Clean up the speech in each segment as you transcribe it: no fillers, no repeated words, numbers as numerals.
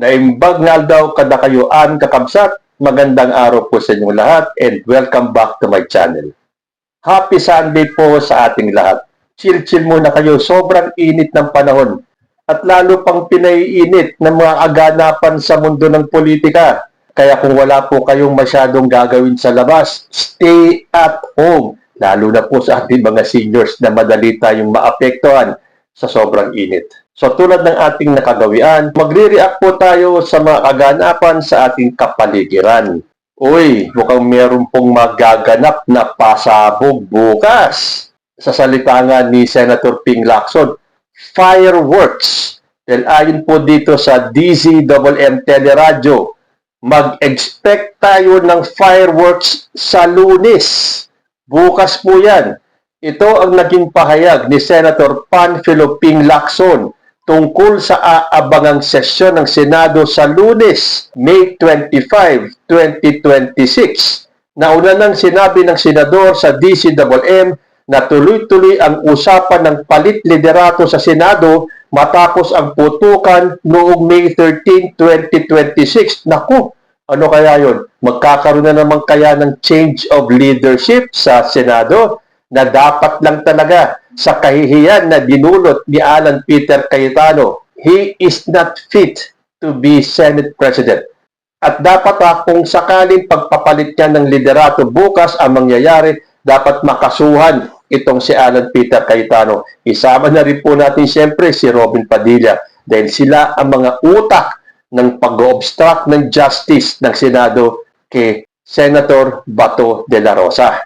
Naimbag nga daw kada kayuan kakabsat. Magandang araw po sa inyong lahat and welcome back to my channel. Happy Sunday po sa ating lahat. Chill-chill muna kayo, sobrang init ng panahon. At lalo pang pinaiinit ng mga aganapan sa mundo ng politika. Kaya kung wala po kayong masyadong gagawin sa labas, stay at home. Lalo na po sa ating mga seniors na madali tayong maapektuhan sa sobrang init. So tulad ng ating nakagawian, magre-react po tayo sa mga kaganapan sa ating kapaligiran. Uy, mukhang meron pong magaganap na pasabog bukas. Sa salita nga ni Senator Ping Lacson, fireworks. Dahil ayon po dito sa DZMM Teleradyo, mag-expect tayo ng fireworks sa Lunes. Bukas po yan. Ito ang naging pahayag ni Senator Panfilo Ping Lacson tungkol sa aabangang sesyon ng Senado sa Lunes, May 25, 2026. Nauna nang sinabi ng senador sa DCMM na tuloy-tuloy ang usapan ng palit liderato sa Senado matapos ang putukan noong May 13, 2026. Naku, ano kaya yun? Magkakaroon na naman kaya ng change of leadership sa Senado na dapat lang talaga sa kahihiyan na dinulot ni Alan Peter Cayetano. He is not fit to be Senate President. At dapat kung sakaling pagpapalit niya ng liderato bukas ang mangyayari, dapat makasuhan itong si Alan Peter Cayetano. Isama na rin po natin siyempre si Robin Padilla dahil sila ang mga utak ng pag-obstruct ng justice ng Senado kay Senator Bato de la Rosa.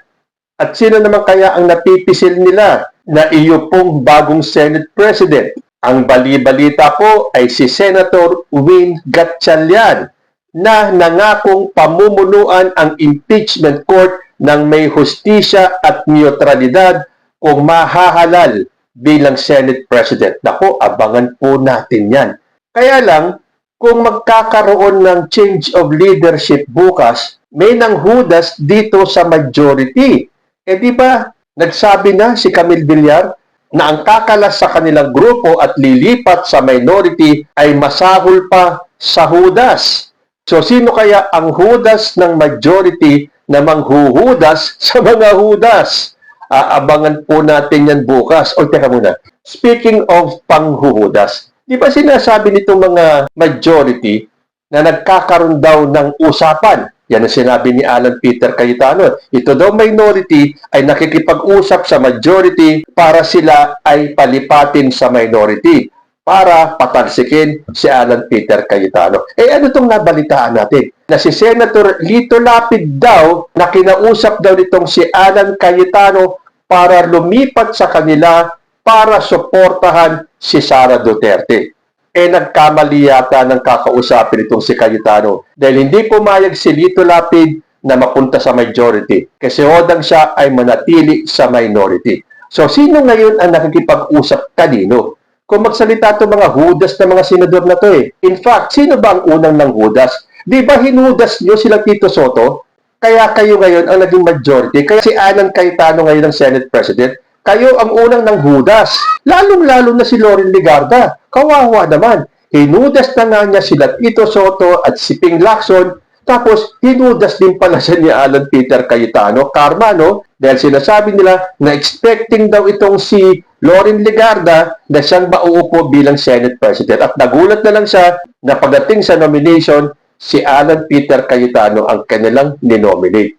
At sino naman kaya ang napipisil nila na iyo pong bagong Senate President? Ang bali-balita po ay si Senator Win Gatchalian na nangakong pamumunuan ang impeachment court ng may hustisya at neutralidad kung mahahalal bilang Senate President. Naku, abangan po natin yan. Kaya lang, kung magkakaroon ng change of leadership bukas, may nanghudas dito sa majority. Di ba, nagsabi na si Camille Villar na ang kakalas sa kanilang grupo at lilipat sa minority ay masahol pa sa hudas. So, sino kaya ang hudas ng majority na manghuhudas sa mga hudas? Aabangan po natin yan bukas. O, teka muna. Speaking of panghuhudas, di ba sinasabi nitong mga majority na nagkakaroon daw ng usapan? Yan ang sinabi ni Alan Peter Cayetano. Ito daw minority ay nakikipag-usap sa majority para sila ay palipatin sa minority para patalsikin si Alan Peter Cayetano. Ano itong nabalitaan natin? Na si Senator Lito Lapid daw na kinausap daw nitong si Alan Cayetano para lumipat sa kanila para suportahan si Sara Duterte. Nagkamali yata ng kakausapin itong si Cayetano dahil hindi pumayag si Lito Lapid na mapunta sa majority kasi hodang siya ay manatili sa minority. So, sino ngayon ang nakikipag-usap kanino? Kung magsalita itong mga hudas na mga senador na to In fact, sino ba ang unang nang hudas? Di ba hinudas nyo sila Tito Soto? Kaya kayo ngayon ang naging majority. Kaya si Alan Cayetano ngayon ang Senate President. Kayo ang unang nang hudas. Lalong-lalo na si Loren Legarda. Kawawa naman. Hinudas na nga niya sila Tito Soto at si Ping Lacson. Tapos, hinudas din pala siya ni Alan Peter Cayetano. Karma, no? Dahil sinasabi nila na expecting daw itong si Loren Legarda na siyang mauupo bilang Senate President. At nagulat na lang siya na pagdating sa nomination, si Alan Peter Cayetano ang kanilang ninominate.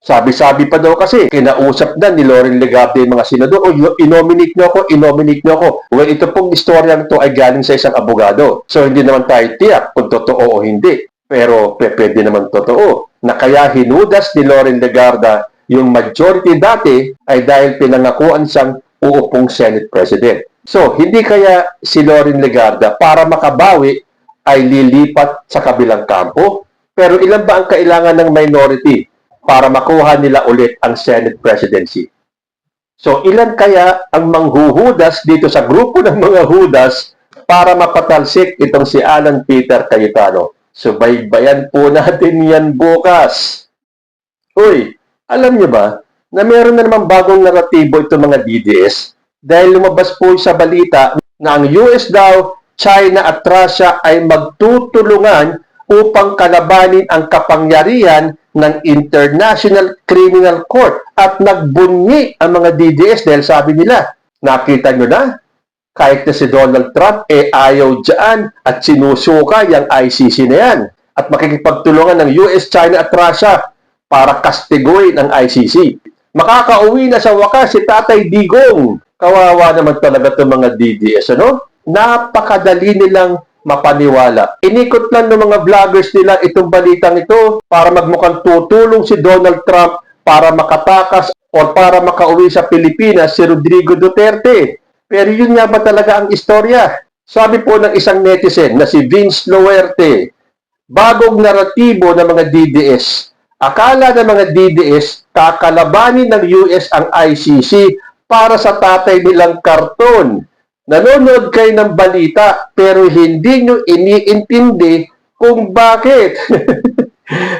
Sabi-sabi pa daw kasi, kinausap na ni Loren Legarda yung mga senador, inominate nyo ako. Well, ito pong istoryang to ay galing sa isang abogado. So, hindi naman tayo tiyak kung totoo o hindi. Pero, pwede naman totoo. Na kaya hinudas ni Loren Legarda yung majority dati ay dahil pinangakuan siyang uupong Senate President. So, hindi kaya si Loren Legarda para makabawi ay lilipat sa kabilang kampo? Pero ilan ba ang kailangan ng minority para makuha nila ulit ang Senate presidency? So, ilan kaya ang manghuhudas dito sa grupo ng mga hudas para mapatalsik itong si Alan Peter Cayetano? Subaybayan po natin yan bukas. Uy, alam niyo ba na meron na naman bagong naratibo itong mga DDS dahil lumabas po sa balita na ang US daw China at Russia ay magtutulungan upang kalabanin ang kapangyarihan ng International Criminal Court at nagbunyi ang mga DDS dahil sabi nila, nakita nyo na, kahit na si Donald Trump ayaw dyan at sinusuka yung ICC na yan at makikipagtulungan ng US, China at Russia para kastiguin ang ICC. Makakauwi na sa wakas si Tatay Digong. Kawawa naman talaga itong mga DDS, ano? Napakadali nilang mapaniwala. Inikot lang ng mga vloggers nila itong balitang ito para magmukhang tutulong si Donald Trump para makatakas o para makauwi sa Pilipinas si Rodrigo Duterte. Pero yun nga ba talaga ang istorya? Sabi po ng isang netizen na si Vince Loerte, bagong naratibo ng mga DDS. Akala ng mga DDS, kakalabanin ng US ang ICC para sa tatay nilang karton. Nanonood kayo ng balita pero hindi nyo iniintindi kung bakit.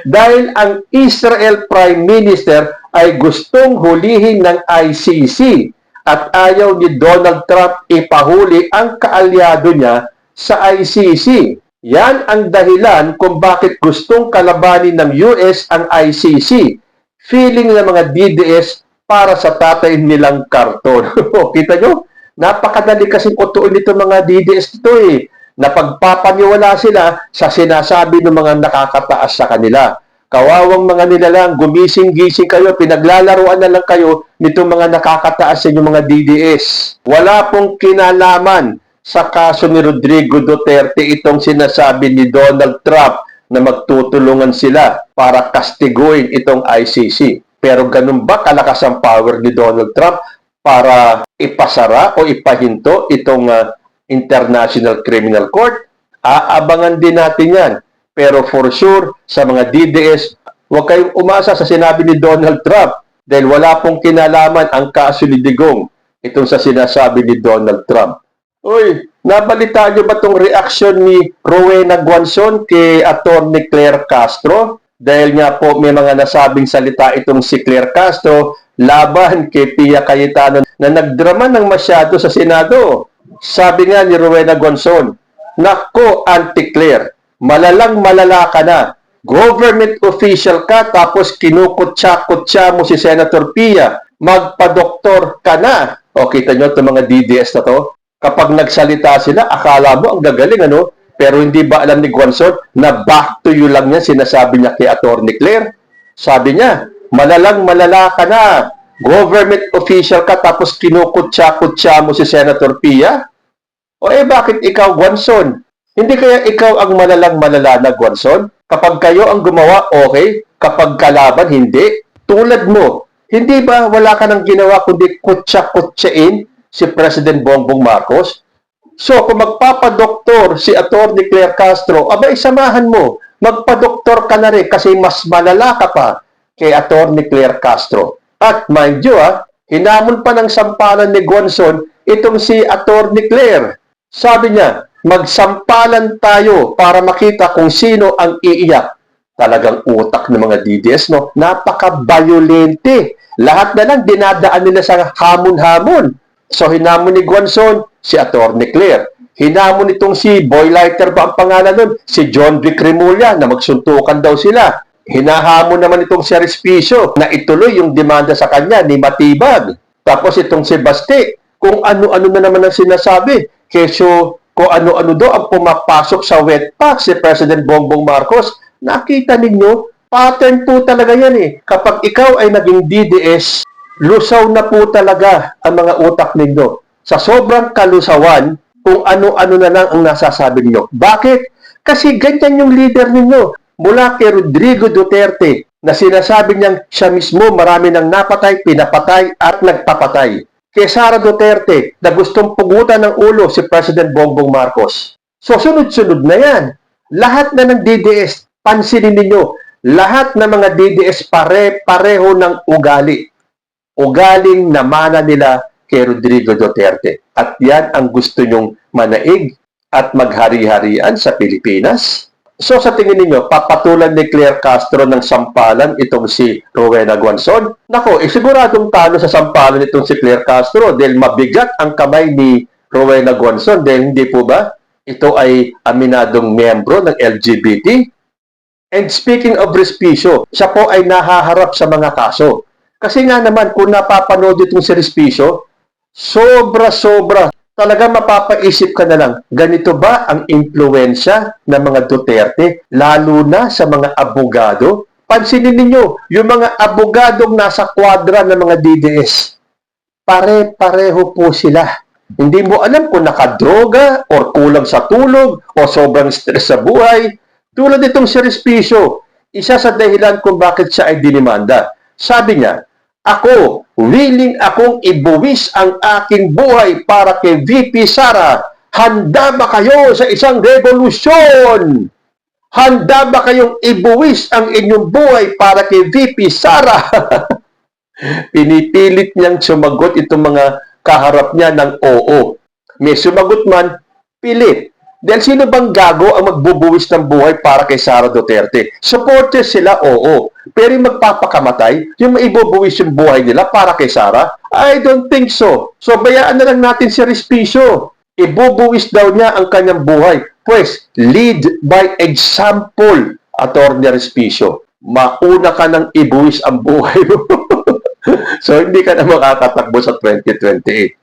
Dahil ang Israel Prime Minister ay gustong hulihin ng ICC at ayaw ni Donald Trump ipahuli ang kaalyado niya sa ICC. Yan ang dahilan kung bakit gustong kalabanin ng US ang ICC. Feeling ng mga DDS para sa tatay nilang karton. Kita nyo? Napakadali kasing utuin nito mga DDS ito eh. Napagpapaniwala sila sa sinasabi ng mga nakakataas sa kanila. Kawawang mga nilalang, gumising-gising kayo, pinaglalaruan na lang kayo nitong mga nakakataas sa inyong mga DDS. Wala pong kinalaman sa kaso ni Rodrigo Duterte itong sinasabi ni Donald Trump na magtutulungan sila para kastiguin itong ICC. Pero ganun ba kalakas ang power ni Donald Trump para ipasara o ipahinto itong International Criminal Court? Aabangan din natin yan. Pero for sure, sa mga DDS, huwag kayong umasa sa sinabi ni Donald Trump dahil wala pong kinalaman ang kaso ni Digong itong sa sinasabi ni Donald Trump. Uy, nabalita niyo ba itong reaksyon ni Rowena Guanzon kay Atty. Claire Castro? Dahil nga po may mga nasabing salita itong si Claire Castro laban kay Pia Cayetano na nagdrama ng masyado sa Senado. Sabi nga ni Rowena Guanzon, "Nako, Auntie Claire, malalang malala ka na. Government official ka tapos kinukutsa-kutsa mo si Senator Pia. Magpa-doktor ka na." O kita nyo itong mga DDS na to? Kapag nagsalita sila, akala mo ang gagaling, ano? Pero hindi ba alam ni Guanzon na back to you lang yan sinasabi niya kay Atty. Claire? Sabi niya, malalang malala ka na. Government official ka tapos kinukutsa-kutsa mo si Senator Pia? O bakit ikaw, Guanzon? Hindi kaya ikaw ang malalang malala na, Guanzon? Kapag kayo ang gumawa, okay. Kapag kalaban, hindi. Tulad mo, hindi ba wala ka nang ginawa kundi kutsa-kutsain si President Bongbong Marcos? So, kung magpapadoktor si Atty. Claire Castro, abay, samahan mo. Magpadoktor ka na rin kasi mas malala ka pa kay Atty. Claire Castro. At mind you, hinamon pa ng sampalan ni Guanzon itong si Atty. Claire. Sabi niya, magsampalan tayo para makita kung sino ang iiyak. Talagang utak ng mga DDS, no? Napaka-violente. Lahat na lang dinadaan nila sa hamon-hamon. So, hinamon ni Guanzon, si Atty. Claire. Hinamon itong si Boy Lighter ba ang pangalan nun? Si John Vic Remulla na magsuntukan daw sila. Hinahamon naman itong si Respicio na ituloy yung demanda sa kanya ni Matibag. Tapos itong si Basti, kung ano-ano na naman ang sinasabi. Keso kung ano-ano daw ang pumapasok sa wet pack si President Bongbong Marcos. Nakita ninyo, pattern po talaga yan eh. Kapag ikaw ay naging DDS, lusaw na po talaga ang mga utak ninyo. Sa sobrang kalusawan, kung ano-ano na lang ang nasasabi ninyo. Bakit? Kasi ganyan yung leader ninyo. Mula kay Rodrigo Duterte na sinasabi niyang siya mismo marami nang napatay, pinapatay at nagpapatay. Kay Sara Duterte na gustong pugutan ng ulo si President Bongbong Marcos. So sunod-sunod na yan. Lahat na ng DDS, pansinin ninyo, lahat ng mga DDS pare-pareho ng ugali. Ugaling namana nila kay Rodrigo Duterte. At yan ang gusto nyong manaig at maghari-harian sa Pilipinas. So sa tingin ninyo, papatulan ni Claire Castro ng sampalan itong si Rowena Guanzon? Nako, siguradong talo sa sampalan itong si Claire Castro dahil mabigat ang kamay ni Rowena Guanzon dahil hindi po ba? ito ay aminadong miyembro ng LGBT. And speaking of Respicio, siya po ay nahaharap sa mga kaso. Kasi nga naman, kung napapanood itong si Respicio, sobra-sobra. Talaga mapapaisip ka na lang, ganito ba ang impluensya ng mga Duterte, lalo na sa mga abogado? Pansinin ninyo, yung mga abogadong nasa kwadra ng mga DDS, pare-pareho po sila. Hindi mo alam kung nakadroga or kulang sa tulog o sobrang stress sa buhay. Tulad itong si Respicio, isa sa dahilan kung bakit siya ay dinimanda. Sabi niya, ako, willing akong ibuwis ang aking buhay para kay VP Sara. Handa ba kayo sa isang revolusyon? Handa ba kayong ibuwis ang inyong buhay para kay VP Sara? Pinipilit niyang sumagot itong mga kaharap niya ng oo. May sumagot man, pilit. Dahil sino bang gago ang magbubuwis ng buhay para kay Sara Duterte? Supporters sila, oo. Pero yung magpapakamatay, yung maibubuwis yung buhay nila para kay Sara? I don't think so. So bayaan na lang natin si Respicio. Ibubuwis daw niya ang kanyang buhay. Pues, lead by example, Atty. Respicio. Mauna ka nang ibuwis ang buhay mo. So hindi ka na makakatakbo sa 2028.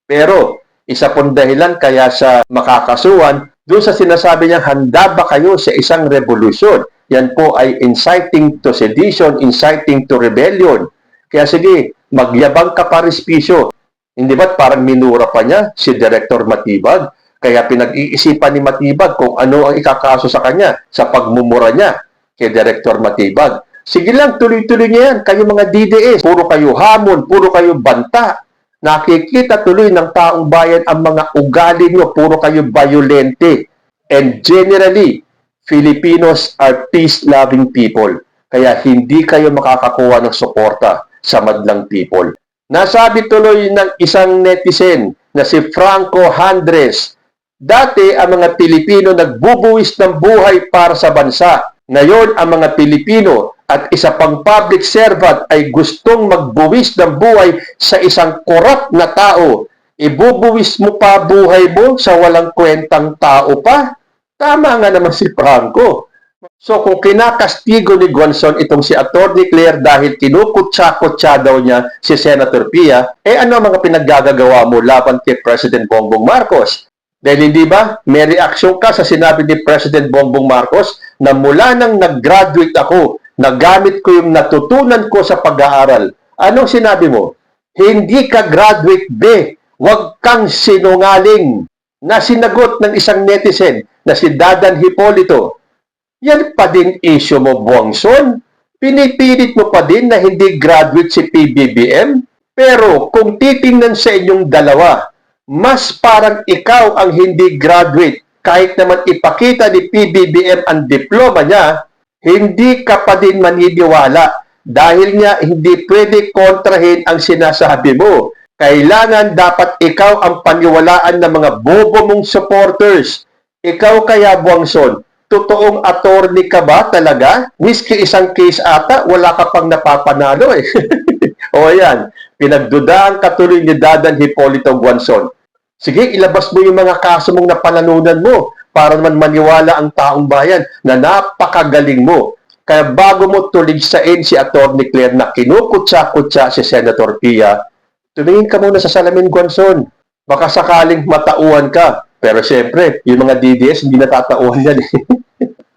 Pero, isa pong dahilan kaya siya makakasuhan doon sa sinasabi niya, handa ba kayo sa isang revolusyon? Yan po ay inciting to sedition, inciting to rebellion. Kaya sige, magyabang ka pa, Respicio. Hindi ba't parang minura pa niya si Director Matibag? Kaya pinag-iisipan ni Matibag kung ano ang ikakaso sa kanya sa pagmumura niya kay Director Matibag. Sige lang, tuloy-tuloy niya yan. Kayo mga DDS, puro kayo hamon, puro kayo banta. Nakikita tuloy ng taong bayan ang mga ugali nyo, puro kayo violente. And generally, Filipinos are peace-loving people. Kaya hindi kayo makakakuha ng suporta sa madlang people. Nasabi tuloy ng isang netizen na si Franco Handres, dati ang mga Pilipino nagbubuwis ng buhay para sa bansa. Ngayon, ang mga Pilipino at isa pang public servant ay gustong magbuwis ng buhay sa isang korap na tao. Ibubuwis mo pa buhay mo sa walang kwentang tao pa? Tama nga naman si Franco. So kung kinakastigo ni Gonzon itong si Atty. Claire dahil kinukutsa-kutsa daw niya si Senator Pia, ano ang mga pinaggagawa mo laban kay President Bongbong Marcos? Dahil hindi ba, may reaksyon ka sa sinabi ni President Bongbong Marcos na mula nang nag-graduate ako, nagamit ko yung natutunan ko sa pag-aaral. Anong sinabi mo? Hindi ka graduate, be. Huwag kang sinungaling. Na sinagot ng isang netizen na si Dadan Hipolito. Yan pa din issue mo, Buangson. Pinipilit mo pa din na hindi graduate si PBBM. Pero kung titingnan sa inyong dalawa, mas parang ikaw ang hindi graduate. Kahit naman ipakita ni PBBM ang diploma niya, hindi ka pa din maniniwala dahil nga hindi pwede kontrahin ang sinasabi mo. Kailangan dapat ikaw ang paniwalaan ng mga bobo mong supporters. Ikaw kaya, Buangson, totoong attorney ka ba talaga? Miski isang case ata, wala ka pang napapanalo eh. O yan, pinagdudaan ka tuloy ni Dadan Hipolito Buangson. Sige, ilabas mo yung mga kaso mong napanalunan mo para naman maniwala ang taong bayan na napakagaling mo. Kaya bago mo tuligsain si Atty. Claire na kinukutsa-kutsa si Senator Pia, tumingin ka muna sa salamin, Gonzon. Baka sakaling matauhan ka. Pero siyempre, yung mga DDS hindi natatauhan yan.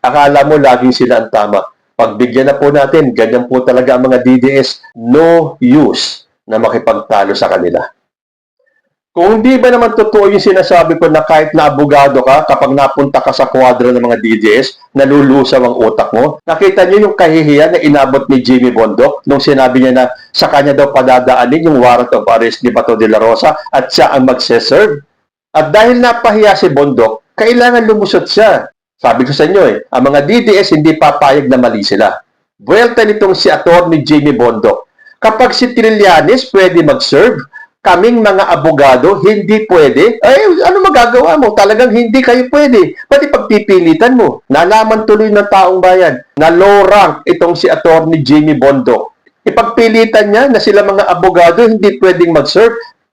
Akala mo laging sila ang tama. Pagbigyan na po natin, ganyan po talaga ang mga DDS, no use na makipagtalo sa kanila. Kung hindi ba naman totoo yung sinasabi ko na kahit na abogado ka, kapag napunta ka sa kwadro ng mga DDS, nalulusaw ang utak mo. Nakita niyo yung kahihiyan na inabot ni Jimmy Bondoc nung sinabi niya na sa kanya daw padadaanin yung warrant of arrest ni Bato de la Rosa at siya ang magse-serve. At dahil napahiya si Bondoc, kailangan lumusot siya. Sabi ko sa inyo ang mga DDS hindi papayag na mali sila. Buwelta nitong si Atty. Jimmy Bondoc. Kapag si Trillanes pwede mag-serve, kaming mga abogado, hindi pwede. Ay, ano magagawa mo? Talagang hindi kayo pwede. Pati pagpipilitan mo. Nalaman tuloy ng taong bayan na low rank itong si Atty. Jimmy Bondoc. Ipagpilitan niya na sila mga abogado hindi pwedeng mag-serve.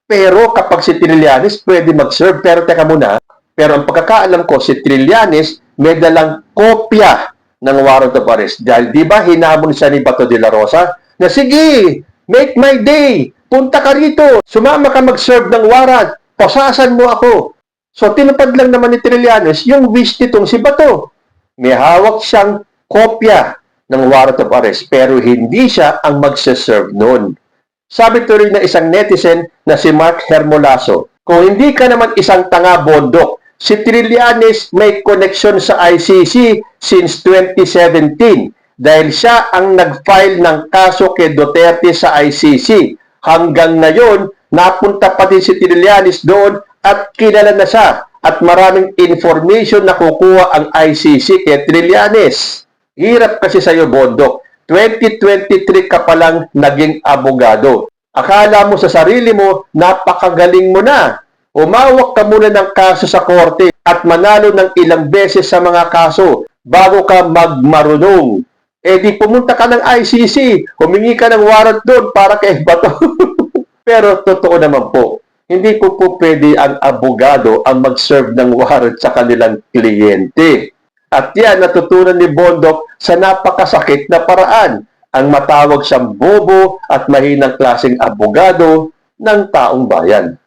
Pero kapag si Trillanes pwede mag-serve. Pero teka muna, Pero ang pagkakaalam ko, si Trillanes may dalang kopya ng warrant of arrest. Dahil di ba hinamon siya ni Bato de la Rosa na sige, make my day, punta ka rito, sumama ka mag-serve ng warrant, pasasan mo ako. So tinupad lang naman ni Trillanes yung wish nitong si Bato. May hawak siyang kopya ng warrant of arrest pero hindi siya ang magse-serve noon. Sabi tuloy na isang netizen na si Mark Hermolaso, kung hindi ka naman isang tanga bondok, si Trillanes may connection sa ICC since 2017 dahil siya ang nag-file ng kaso kay Duterte sa ICC. Hanggang ngayon, napunta pa din si Trillanes doon at kilala na siya at maraming information na kukuha ang ICC kay Trillanes. Hirap kasi sa'yo, bondok. 2023 ka palang naging abogado. Akala mo sa sarili mo, napakagaling mo na. Umawak ka muna ng kaso sa korte at manalo ng ilang beses sa mga kaso bago ka magmarunong. Eh di pumunta ka ng ICC, humingi ka ng warrant doon para kay Bato. Pero totoo naman po, hindi po pwede ang abogado ang mag-serve ng warrant sa kanilang kliyente. At yan, natutunan ni Bondok sa napakasakit na paraan, ang matawag siyang bobo at mahinang klaseng abogado ng taong bayan.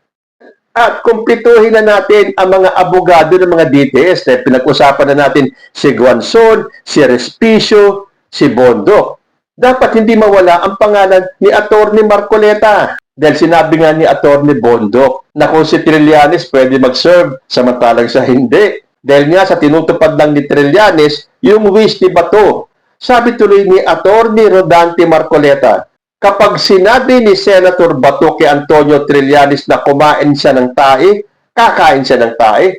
At kumpletuhin na natin ang mga abogado ng mga DTS. Pinag-usapan na natin si Guanzon, si Respicio, si Bondok. Dapat hindi mawala ang pangalan ni Atty. Marcoleta. Dahil sinabi nga ni Atty. Bondok na kung si Trillanes pwede mag-serve, samantalang siya hindi. Dahil nga sa tinutupad lang ni Trillanes, yung wish ni Bato. Sabi tuloy ni Atty. Rodante Marcoleta, kapag sinabi ni Senator Bato kay Antonio Trillanes na kumain siya ng tae, kakain siya ng tae.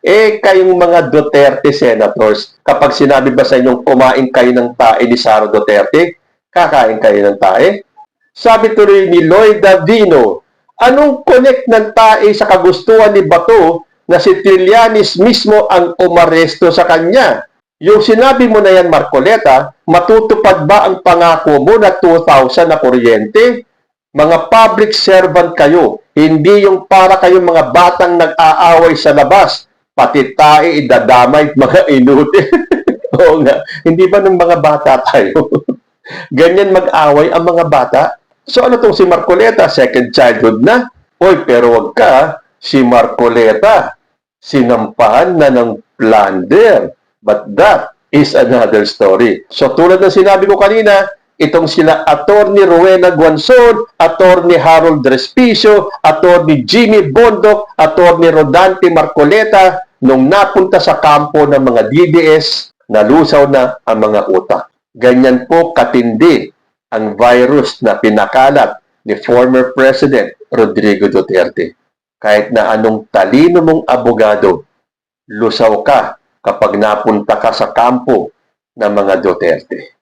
Eh, kayong mga Duterte senators, kapag sinabi ba sa inyong kumain kayo ng tae ni Sara Duterte, kakain kayo ng tae? Sabi tuloy ni Lloyd Davino, anong connect ng tae sa kagustuhan ni Bato na si Trillanes mismo ang umaresto sa kanya? Yung sinabi mo na yan, Marcoleta, matutupad ba ang pangako mo na 2,000 na kuryente? Mga public servant kayo, hindi yung para kayong mga batang nag-aaway sa labas, pati tae idadamay mga inuti. Oo nga, hindi ba ng mga bata tayo? Ganyan mag-away ang mga bata? So ano tong si Marcoleta, second childhood na? Oy, pero wag ka, si Marcoleta, sinampahan na ng plunder. But that is another story. So tulad ng sinabi ko kanina, itong sila Atty. Rowena Guanzon, Atty. Harold Respicio, Atty. Jimmy Bondok, Atty. Rodante Marcoleta, nung napunta sa kampo ng mga DDS, nalusaw na ang mga utak. Ganyan po katindi ang virus na pinakalat ni former President Rodrigo Duterte. Kahit na anong talino mong abogado, lusaw ka kapag napunta ka sa kampo ng mga Duterte.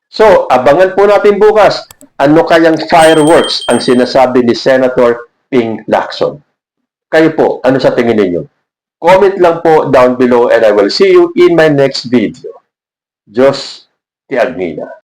So, abangan po natin bukas ano kayang fireworks ang sinasabi ni Senator Ping Lacson. Kayo po, ano sa tingin ninyo? Comment lang po down below and I will see you in my next video. Diyos ti Agnina.